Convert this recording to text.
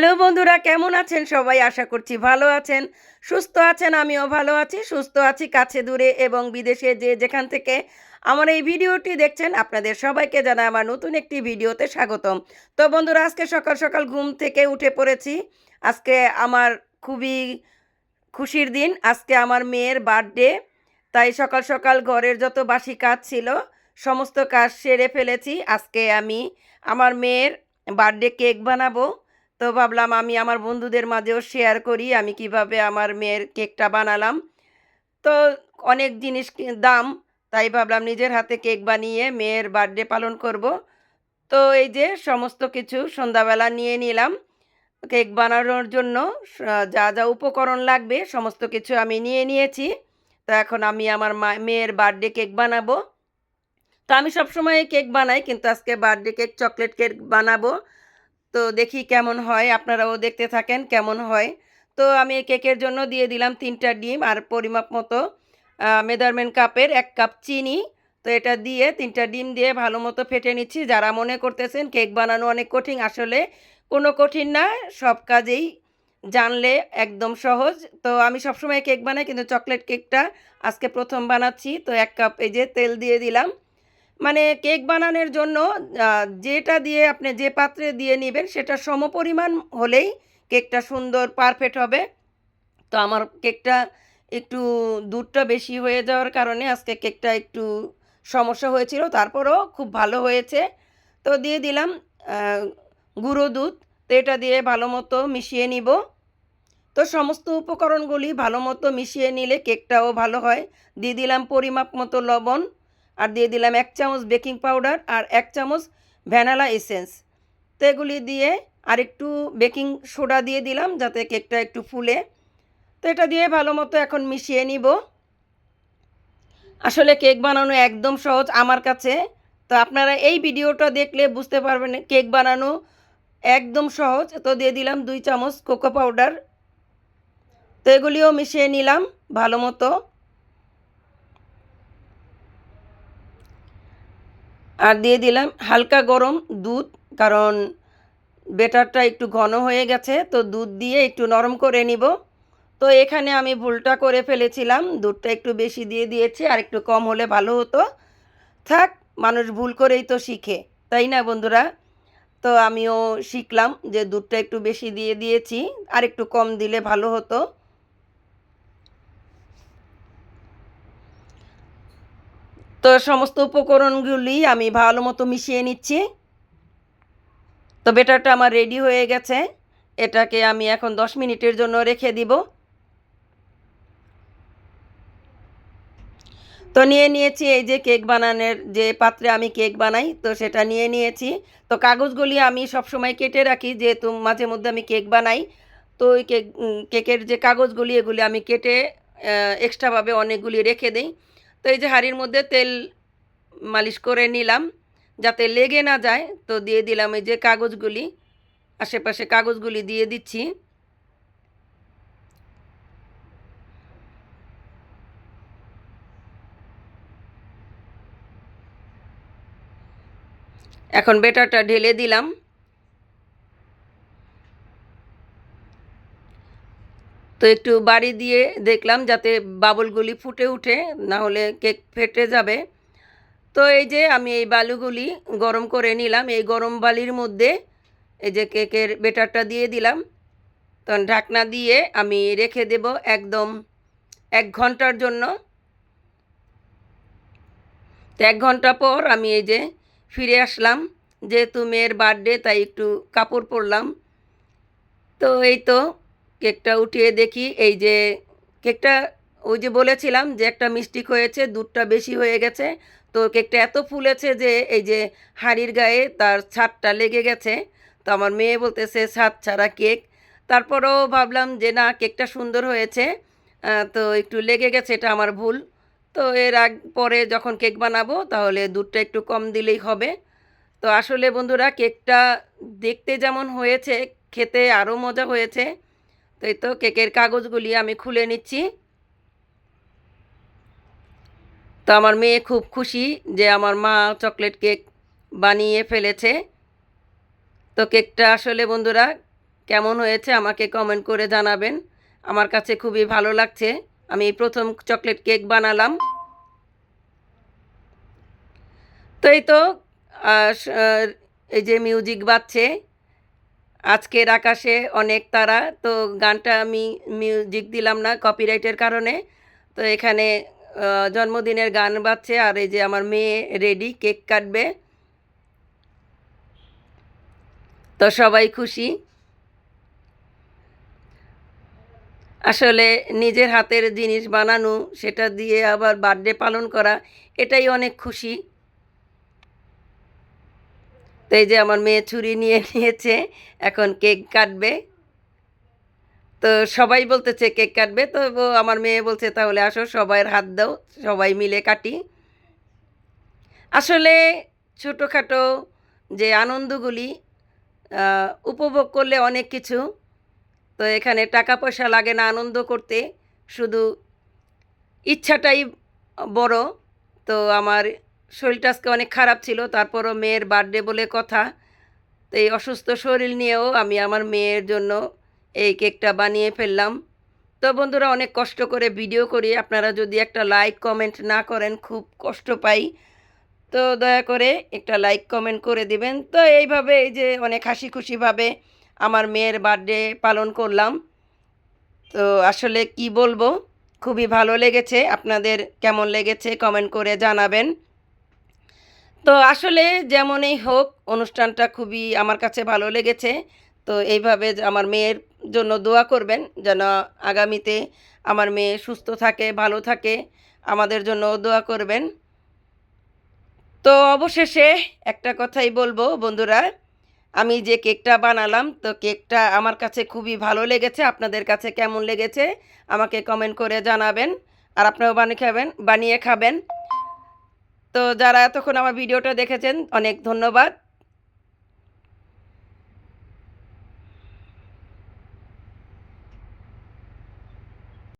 Hello বন্ধুরা, কেমন আছেন সবাই? আশা করছি ভালো আছেন, সুস্থ আছেন। আমিও ভালো আছি, সুস্থ আছি। কাছে দূরে এবং বিদেশে যে যেখান থেকে আমার এই ভিডিওটি দেখছেন, আপনাদের সবাইকে জানাই আমার নতুন একটি ভিডিওতে স্বাগতম। তো বন্ধুরা, আজকে সকাল সকাল ঘুম থেকে উঠে পড়েছি। আজকে আমার খুবই খুশির দিন। আজকে আমার মেয়ের বার্থডে। তাই সকাল সকাল ঘরের যত বাসি কাজ ছিল সমস্ত কাজ সেরে ফেলেছি। আজকে আমি আমার মেয়ের বার্থডে কেক বানাবো। তো ভাবলাম আমি আমার বন্ধুদের মাঝেও শেয়ার করি আমি কিভাবে আমার মেয়ের কেকটা বানালাম। তো অনেক জিনিস দাম, তাই ভাবলাম নিজের হাতে কেক বানিয়ে মেয়ের বার্থডে পালন করব। তো এই যে সমস্ত কিছু সন্ধ্যাবেলা নিয়ে নিলাম। কেক বানানোর জন্য যা যা উপকরণ লাগবে সমস্ত কিছু আমি নিয়ে নিয়েছি। তো এখন আমি আমার মেয়ের বার্থডে কেক বানাবো। তো আমি সবসময় কেক বানাই, কিন্তু আজকে বার্থডে কেক, চকলেট কেক বানাবো। তো দেখি কেমন হয়, আপনারাও দেখতে থাকেন কেমন হয়। তো আমি এই কেকের জন্য দিয়ে দিলাম ৩টা ডিম আর পরিমাপ মতো মেজারমেন্ট কাপের ১ কাপ চিনি। তো এটা দিয়ে ৩টা ডিম দিয়ে ভালো মতো ফেটে নিচ্ছি। যারা মনে করতেছেন কেক বানানো অনেক কঠিন, আসলে কোনো কঠিন না, সব কাজেই জানলে একদম সহজ। তো আমি সবসময় কেক বানাই, কিন্তু চকলেট কেকটা আজকে প্রথম বানাচ্ছি। তো ১ কাপ এই যে তেল দিয়ে দিলাম। মানে কেক বানানোর জন্য যেটা দিয়ে আপনি যে পাত্রে দিয়ে নিবেন সেটা সমপরিমাণ হলেই কেকটা সুন্দর পারফেক্ট হবে। তো আমার কেকটা একটু দুধটা বেশি হয়ে যাওয়ার কারণে আজকে কেকটা একটু সমস্যা হয়েছিল, তারপরেও খুব ভালো হয়েছে। তো দিয়ে দিলাম আ গুঁড়ো দুধ। তো এটা দিয়ে ভালো মতো মিশিয়ে নিব। তো সমস্ত উপকরণগুলি ভালো মতো মিশিয়ে নিলে কেকটাও ভালো হয়। দিয়ে দিলাম পরিমাপ মতো লবণ, আর দিয়ে দিলাম ১ চামচ বেকিং পাউডার আর ১ চামচ ভ্যানিলা এসেন্স। তো এগুলি দিয়ে আরেকটু বেকিং সোডা দিয়ে দিলাম যাতে কেকটা একটু ফুলে। তো এটা দিয়ে ভালো মতো এখন মিশিয়ে নিব। আসলে কেক বানানো একদম সহজ আমার কাছে। তো আপনারা এই ভিডিওটা দেখলে বুঝতে পারবেন কেক বানানো একদম সহজ। তো দিয়ে দিলাম ২ চামচ কোকো পাউডার। তো এগুলিও মিশিয়ে নিলাম ভালো মতো। আর দিয়ে দিলাম হালকা গরম দুধ, কারণ ব্যাটারটা একটু ঘন হয়ে গেছে, তো দুধ দিয়ে একটু নরম করে নিব। তো এখানে আমি ভুলটা করে ফেলেছিলাম, দুধটা একটু বেশি দিয়ে দিয়েছি, আর একটু কম হলে ভালো হতো। থাক, মানুষ ভুল করেই তো শিখে, তাই না বন্ধুরা? তো আমিও শিখলাম যে দুধটা একটু বেশি দিয়ে দিয়েছি, আর একটু কম দিলে ভালো হতো। তো সমস্ত উপকরণগুলি আমি ভালো মতো মিশিয়ে নিচ্ছি। তো ব্যাটারটা আমার রেডি হয়ে গেছে। এটাকে আমি এখন ১০ মিনিটের জন্য রেখে দিব। তো নিয়ে নিয়েছি এই যে কেক বানানোর যে পাত্রে আমি কেক বানাই, তো সেটা নিয়ে নিয়েছি। তো কাগজগুলি আমি সবসময় কেটে রাখি, যেহেতু মাঝে মধ্যে আমি কেক বানাই। তো ওই কেকের যে কাগজগুলি এগুলি আমি কেটে এক্সট্রাভাবে অনেকগুলি রেখে দেই। তো এই যে হাঁড়ির মধ্যে তেল মালিশ করে নিলাম যাতে লেগে না যায়। তো দিয়ে দিলাম এই যে কাগজগুলি, আশেপাশে কাগজগুলি দিয়ে দিচ্ছি। এখন ব্যাটারটা ঢেলে দিলাম। তো একটু বাড়ি দিয়ে দেখলাম যাতে বাবলগুলি ফুটে উঠে, না হলে কেক ফেটে যাবে। তো এই যে আমি এই বালুগুলি গরম করে নিলাম। এই গরম বালির মধ্যে এই যে কেকের ব্যাটারটা দিয়ে দিলাম। তখন ঢাকনা দিয়ে আমি রেখে দেব একদম ১ ঘন্টার জন্য। তো ১ ঘন্টা পর আমি এই যে ফিরে আসলাম। যেহেতু মেয়ের বার্থডে তাই একটু কাপড় পরলাম। তো এই তো কেকটা উঠিয়ে দেখি, এই যে কেকটা ওই যে বলেছিলাম যে একটা মিস্টেক হয়েছে, দুধটা বেশি হয়ে গেছে। তো কেকটা এত ফুলেছে যে এই যে হাঁড়ির গায়ে তার ছাদটা লেগে গেছে। তো আমার মেয়ে বলতেছে ছাদ ছাড়া কেক। তারপরেও ভাবলাম যে না, কেকটা সুন্দর হয়েছে। তো একটু লেগে গেছে, এটা আমার ভুল। তো এর পরে যখন কেক বানাবো তাহলে দুধটা একটু কম দিলেই হবে। তো আসলে বন্ধুরা, কেকটা দেখতে যেমন হয়েছে, খেতে আরও মজা হয়েছে। তো এই তো কেকের কাগজগুলি আমি খুলে নিচ্ছি। তো আমার মেয়ে খুব খুশি যে আমার মা চকলেট কেক বানিয়ে ফেলেছে। তো কেকটা আসলে বন্ধুরা কেমন হয়েছে আমাকে কমেন্ট করে জানাবেন। আমার কাছে খুবই ভালো লাগছে। আমি এই প্রথম চকলেট কেক বানালাম। তো এই তো এই যে মিউজিক বাজছে, আজকের আকাশে অনেক তারা। তো গানটা আমি মিউজিক দিলাম না কপিরাইটের কারণে। তো এখানে জন্মদিনের গান বাজছে আর এই যে আমার মেয়ে রেডি কেক কাটবে। তো সবাই খুশি। আসলে নিজের হাতের জিনিস বানানো, সেটা দিয়ে আবার বার্থডে পালন করা, এটাই অনেক খুশি। তো এই যে আমার মেয়ে ছুরি নিয়ে নিয়েছে, এখন কেক কাটবে। তো সবাই বলতেছে কেক কাটবে, তো আমার মেয়ে বলছে তাহলে আসো সবাইয়ের হাত দাও, সবাই মিলে কাটি। আসলে ছোটোখাটো যে আনন্দগুলি উপভোগ করলে অনেক কিছু। তো এখানে টাকা পয়সা লাগে না আনন্দ করতে, শুধু ইচ্ছাটাই বড়। তো আমার শরীরটা আজকে অনেক খারাপ ছিল, তারপরও মেয়ের বার্থডে বলে কথা। তো এই অসুস্থ শরীর নিয়েও আমি আমার মেয়ের জন্য এই কেকটা বানিয়ে ফেললাম। তো বন্ধুরা, অনেক কষ্ট করে ভিডিও করি, আপনারা যদি একটা লাইক কমেন্ট না করেন খুব কষ্ট পাই। তো দয়া করে একটা লাইক কমেন্ট করে দিবেন। তো এইভাবে এই যে অনেক হাসি খুশিভাবে আমার মেয়ের বার্থডে পালন করলাম। তো আসলে কি বলবো, খুবই ভালো লেগেছে। আপনাদের কেমন লেগেছে কমেন্ট করে জানাবেন। তো আসলে যেমনই হোক, অনুষ্ঠানটা খুবই আমার কাছে ভালো লেগেছে। তো এইভাবে আমার মেয়ের জন্য দোয়া করবেন যেন আগামীতে আমার মেয়ে সুস্থ থাকে, ভালো থাকে। আমাদের জন্যও দোয়া করবেন। তো অবশেষে একটা কথাই বলবো বন্ধুরা, আমি যে কেকটা বানালাম, তো কেকটা আমার কাছে খুবই ভালো লেগেছে। আপনাদের কাছে কেমন লেগেছে আমাকে কমেন্ট করে জানাবেন। আর আপনারাও বানিয়ে খাবেন। তো যারা এতক্ষণ আমার ভিডিওটা দেখেছেন অনেক ধন্যবাদ।